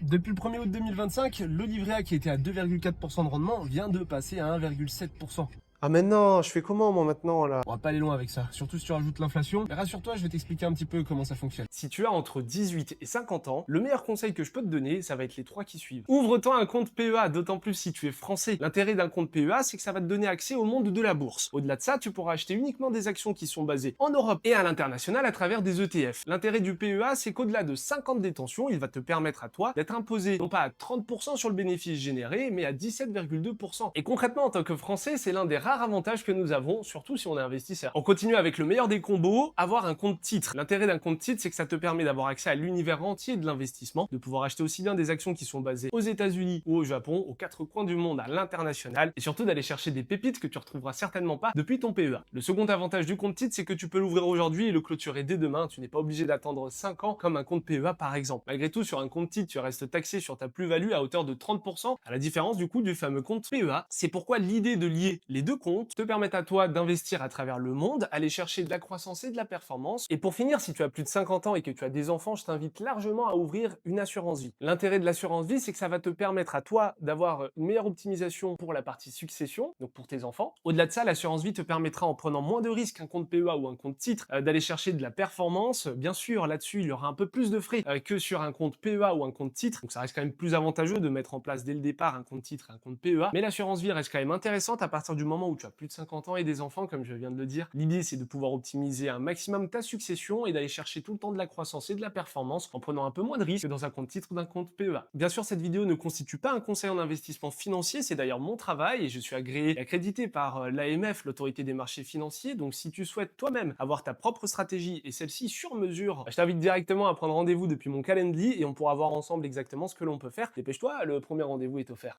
Depuis le 1er août 2025, le livret A qui était à 2,4% de rendement vient de passer à 1,7%. Ah mais non, je fais comment moi maintenant là? On va pas aller loin avec ça, surtout si tu rajoutes l'inflation. Mais rassure-toi, je vais t'expliquer un petit peu comment ça fonctionne. Si tu as entre 18 et 50 ans, le meilleur conseil que je peux te donner, ça va être les trois qui suivent. Ouvre-toi un compte PEA, d'autant plus si tu es français. L'intérêt d'un compte PEA, c'est que ça va te donner accès au monde de la bourse. Au-delà de ça, tu pourras acheter uniquement des actions qui sont basées en Europe et à l'international à travers des ETF. L'intérêt du PEA, c'est qu'au-delà de 5 ans de détention, il va te permettre à toi d'être imposé non pas à 30% sur le bénéfice généré, mais à 17,2%. Et concrètement, en tant que français, c'est l'un des rares avantages que nous avons, surtout si on est investisseur. On continue avec le meilleur des combos, avoir un compte titre. L'intérêt d'un compte titre, c'est que ça te permet d'avoir accès à l'univers entier de l'investissement, de pouvoir acheter aussi bien des actions qui sont basées aux États-Unis ou au Japon, aux quatre coins du monde, à l'international, et surtout d'aller chercher des pépites que tu retrouveras certainement pas depuis ton PEA. Le second avantage du compte titre, c'est que tu peux l'ouvrir aujourd'hui et le clôturer dès demain. Tu n'es pas obligé d'attendre 5 ans comme un compte PEA par exemple. Malgré tout, sur un compte titre, tu restes taxé sur ta plus-value à hauteur de 30%, à la différence du coup du fameux compte PEA. C'est pourquoi l'idée de lier les deux comptes te permet à toi d'investir à travers le monde, aller chercher de la croissance et de la performance. Et pour finir, si tu as plus de 50 ans et que tu as des enfants, je t'invite largement à ouvrir une assurance vie. L'intérêt de l'assurance vie, c'est que ça va te permettre à toi d'avoir une meilleure optimisation pour la partie succession, donc pour tes enfants. Au-delà de ça, l'assurance vie te permettra, en prenant moins de risques qu'un compte PEA ou un compte titre, d'aller chercher de la performance. Bien sûr, là-dessus, il y aura un peu plus de frais que sur un compte PEA ou un compte titre, donc ça reste quand même plus avantageux de mettre en place dès le départ un compte titre et un compte PEA. Mais l'assurance vie reste quand même intéressante à partir du moment où tu as plus de 50 ans et des enfants, comme je viens de le dire. L'idée, c'est de pouvoir optimiser un maximum ta succession et d'aller chercher tout le temps de la croissance et de la performance en prenant un peu moins de risques que dans un compte titre ou d'un compte PEA. Bien sûr, cette vidéo ne constitue pas un conseil en investissement financier, c'est d'ailleurs mon travail et je suis agréé et accrédité par l'AMF, l'autorité des marchés financiers. Donc si tu souhaites toi-même avoir ta propre stratégie et celle-ci sur mesure, je t'invite directement à prendre rendez-vous depuis mon Calendly et on pourra voir ensemble exactement ce que l'on peut faire. Dépêche-toi, le premier rendez-vous est offert.